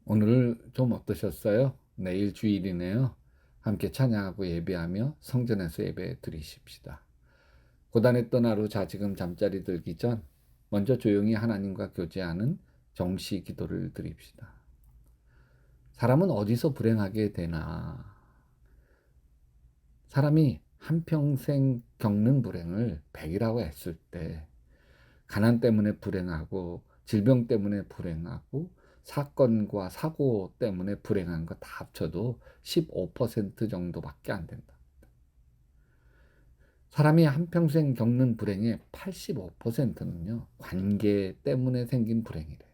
오늘 좀 어떠셨어요? 내일 주일이네요. 함께 찬양하고 예배하며 성전에서 예배 드리십시다. 고단했던 하루 자지금 잠자리 들기 전 먼저 조용히 하나님과 교제하는 정시 기도를 드립시다. 사람은 어디서 불행하게 되나? 사람이 한평생 겪는 불행을 100이라고 했을 때 가난 때문에 불행하고 질병 때문에 불행하고 사건과 사고 때문에 불행한 거 다 합쳐도 15% 정도밖에 안 된다. 사람이 한평생 겪는 불행의 85%는요, 관계 때문에 생긴 불행이래요.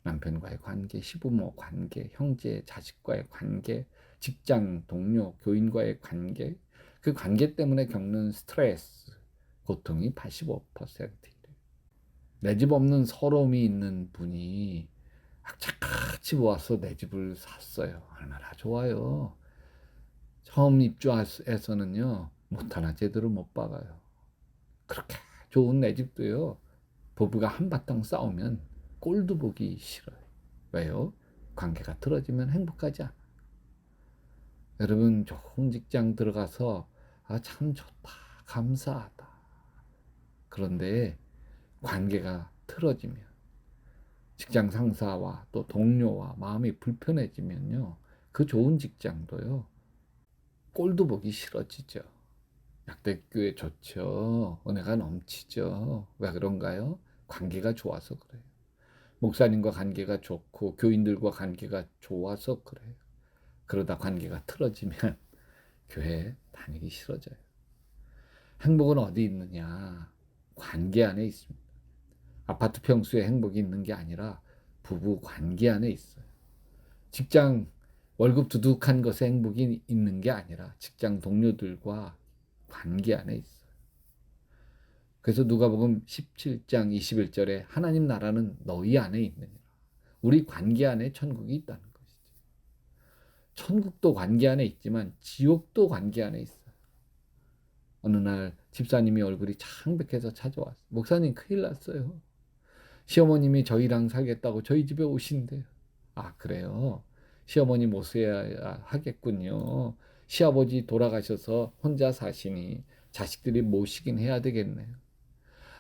남편과의 관계, 시부모 관계, 형제, 자식과의 관계, 직장, 동료, 교인과의 관계, 그 관계 때문에 겪는 스트레스, 고통이 85%. 내 집 없는 서러움이 있는 분이 악착같이 모아서 내 집을 샀어요. 얼마나 좋아요. 처음 입주해서는요, 못 하나 제대로 못 박아요. 그렇게 좋은 내 집도요, 부부가 한바탕 싸우면 꼴도 보기 싫어요. 왜요? 관계가 틀어지면 행복하지 않아. 여러분, 좋은 직장 들어가서 참 좋다, 감사하다. 그런데 관계가 틀어지면, 직장 상사와 또 동료와 마음이 불편해지면요, 그 좋은 직장도요, 꼴도 보기 싫어지죠. 약대교회 좋죠. 은혜가 넘치죠. 왜 그런가요? 관계가 좋아서 그래요. 목사님과 관계가 좋고 교인들과 관계가 좋아서 그래요. 그러다 관계가 틀어지면 교회 다니기 싫어져요. 행복은 어디 있느냐? 관계 안에 있습니다. 아파트 평수에 행복이 있는 게 아니라 부부 관계 안에 있어요. 직장 월급 두둑한 것에 행복이 있는 게 아니라 직장 동료들과 관계 안에 있어요. 그래서 누가복음 17장 21절에 하나님 나라는 너희 안에 있느니라. 우리 관계 안에 천국이 있다는 것이죠. 천국도 관계 안에 있지만 지옥도 관계 안에 있어요. 어느 날 집사님이 얼굴이 창백해서 찾아왔어요. 목사님 큰일 났어요. 시어머님이 저희랑 살겠다고 저희 집에 오신대요. 아, 그래요? 시어머님 오셔야 하겠군요. 시아버지 돌아가셔서 혼자 사시니 자식들이 모시긴 해야 되겠네요.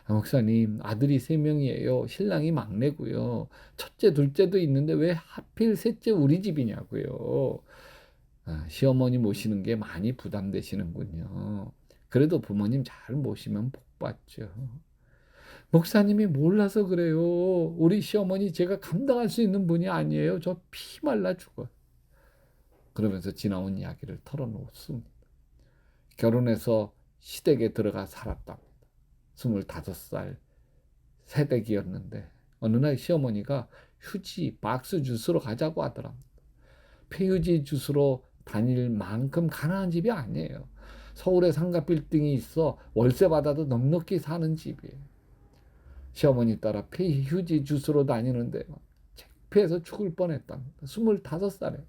아, 목사님, 아들이 3명이에요. 신랑이 막내고요. 첫째, 둘째도 있는데 왜 하필 셋째 우리 집이냐고요. 시어머니 모시는 게 많이 부담되시는군요. 그래도 부모님 잘 모시면 복 받죠. 목사님이 몰라서 그래요. 우리 시어머니 제가 감당할 수 있는 분이 아니에요. 저 피 말라 죽어요. 그러면서 지나온 이야기를 털어놓습니다. 결혼해서 시댁에 들어가 살았답니다. 25살 새댁이었는데 어느 날 시어머니가 휴지 박스 주스로 가자고 하더랍니다. 폐휴지 주스로 다닐 만큼 가난한 집이 아니에요. 서울에 상가 빌딩이 있어 월세 받아도 넉넉히 사는 집이에요. 시어머니 따라 폐휴지 주스로 다니는데 창피해서 죽을 뻔했답니다. 25살에.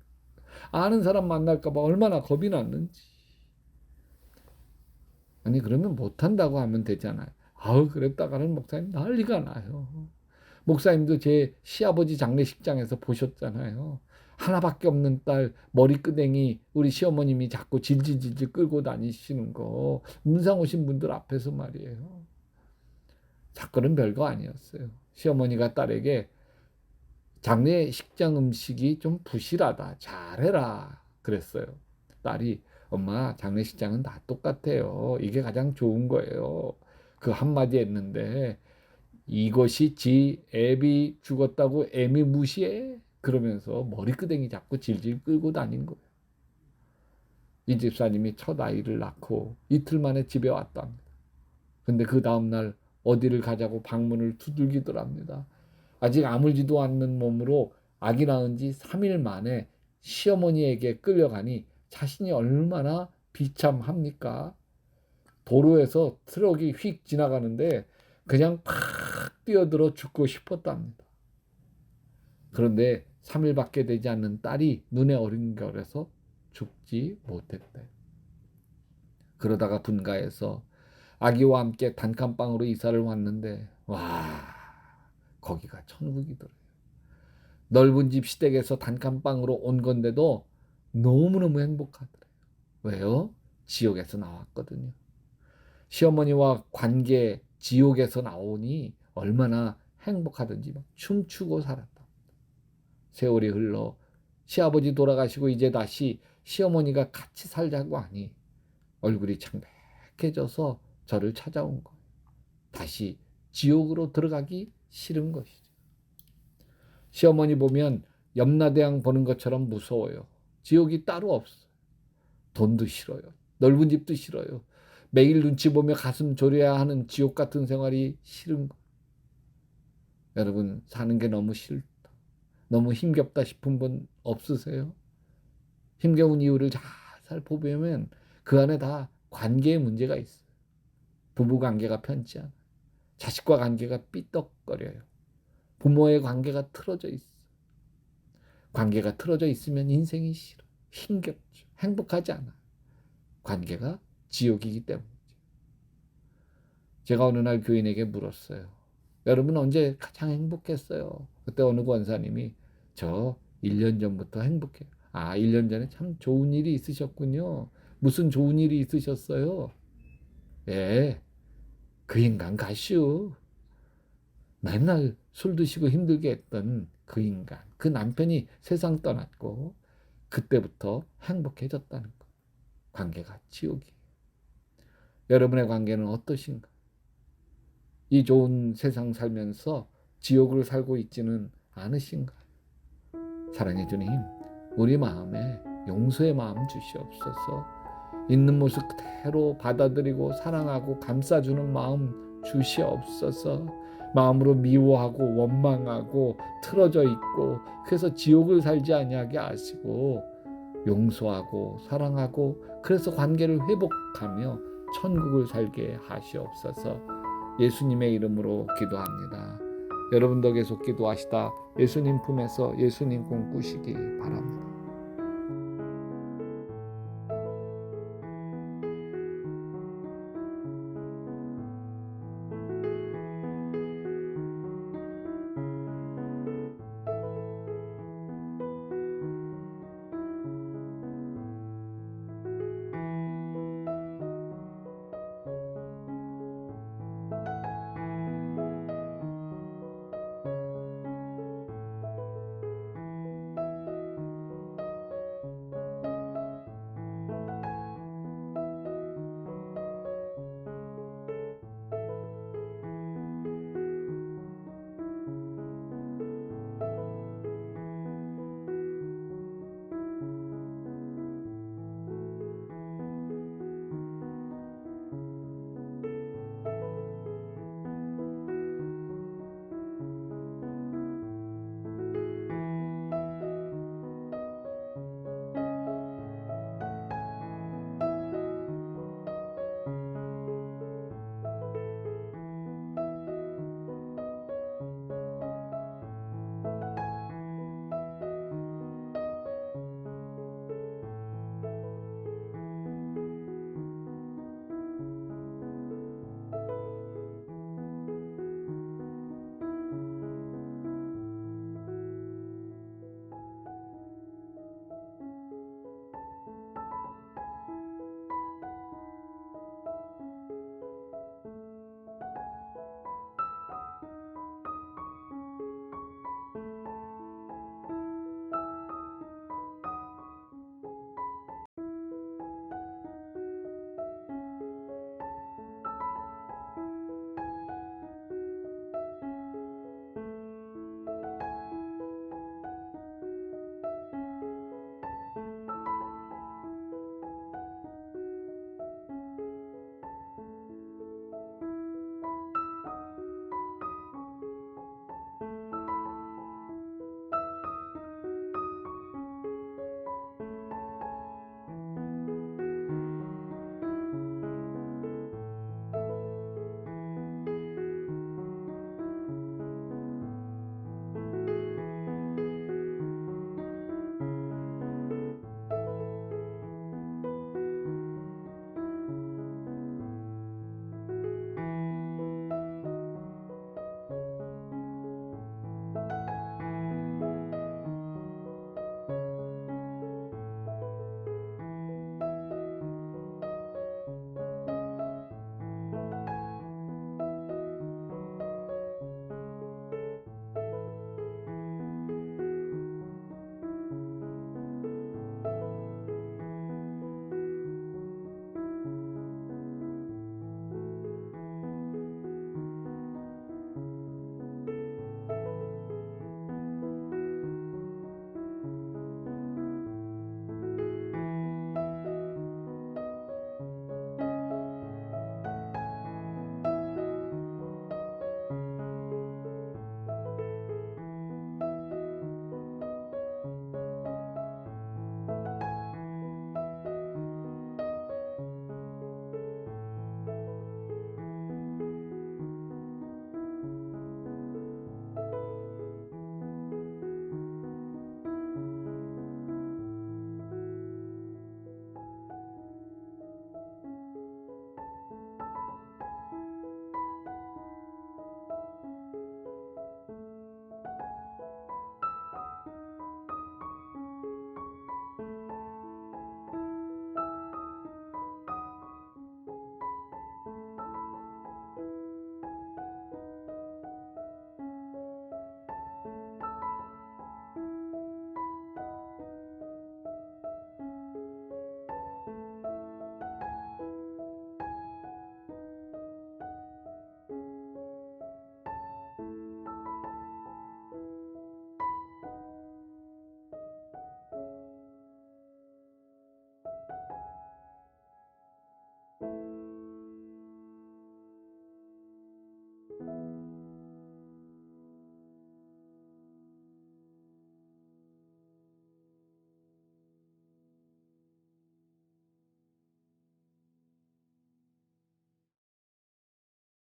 아는 사람 만날까 봐 얼마나 겁이 났는지. 아니 그러면 못한다고 하면 되잖아요. 아우 그랬다가는 목사님 난리가 나요. 목사님도 제 시아버지 장례식장에서 보셨잖아요. 하나밖에 없는 딸 머리끄댕이 우리 시어머님이 자꾸 질질질질 끌고 다니시는 거 문상 오신 분들 앞에서 말이에요. 사건은 별거 아니었어요. 시어머니가 딸에게 장례식장 음식이 좀 부실하다. 잘해라. 그랬어요. 딸이 엄마 장례식장은 다 똑같아요. 이게 가장 좋은 거예요. 그 한마디 했는데 이것이 지 애비 죽었다고 애미 무시해? 그러면서 머리끄댕이 자꾸 질질 끌고 다닌 거예요. 이 집사님이 첫 아이를 낳고 이틀 만에 집에 왔답니다. 근데 그 다음날 어디를 가자고 방문을 두들기더랍니다. 아직 아물지도 않는 몸으로 아기 낳은 지 3일 만에 시어머니에게 끌려가니 자신이 얼마나 비참합니까? 도로에서 트럭이 휙 지나가는데 그냥 팍 뛰어들어 죽고 싶었답니다. 그런데 3일밖에 되지 않는 딸이 눈에 어린결에서 죽지 못했대. 그러다가 분가해서 아기와 함께 단칸방으로 이사를 왔는데 와 거기가 천국이더래요. 넓은 집 시댁에서 단칸방으로 온 건데도 너무너무 행복하더래요. 왜요? 지옥에서 나왔거든요. 시어머니와 관계 지옥에서 나오니 얼마나 행복하든지 막 춤추고 살았다. 세월이 흘러 시아버지 돌아가시고 이제 다시 시어머니가 같이 살자고 하니 얼굴이 창백해져서 저를 찾아온 거예요. 다시 지옥으로 들어가기 싫은 것이죠. 시어머니 보면 염라대왕 보는 것처럼 무서워요. 지옥이 따로 없어요. 돈도 싫어요. 넓은 집도 싫어요. 매일 눈치 보며 가슴 졸여야 하는 지옥 같은 생활이 싫은 거예요. 여러분, 사는 게 너무 싫다, 너무 힘겹다 싶은 분 없으세요? 힘겨운 이유를 잘 살펴보면 그 안에 다 관계의 문제가 있어요. 부부 관계가 편치 않아요. 자식과 관계가 삐떡거려요. 부모의 관계가 틀어져 있어. 관계가 틀어져 있으면 인생이 싫어. 힘겹죠. 행복하지 않아. 관계가 지옥이기 때문이죠. 제가 어느 날 교인에게 물었어요. 여러분 언제 가장 행복했어요? 그때 어느 권사님이 저 1년 전부터 행복해요. 아, 1년 전에 참 좋은 일이 있으셨군요. 무슨 좋은 일이 있으셨어요? 예, 그 인간 가슈. 맨날 술 드시고 힘들게 했던 그 인간, 그 남편이 세상 떠났고 그때부터 행복해졌다는 것. 관계가 지옥이에요. 여러분의 관계는 어떠신가? 이 좋은 세상 살면서 지옥을 살고 있지는 않으신가? 사랑해 주님, 우리 마음에 용서의 마음 주시옵소서. 있는 모습 그대로 받아들이고 사랑하고 감싸주는 마음 주시옵소서. 마음으로 미워하고 원망하고 틀어져 있고 그래서 지옥을 살지 아니하게 하시고 용서하고 사랑하고 그래서 관계를 회복하며 천국을 살게 하시옵소서. 예수님의 이름으로 기도합니다. 여러분도 계속 기도하시다 예수님 품에서 예수님 꿈꾸시기 바랍니다.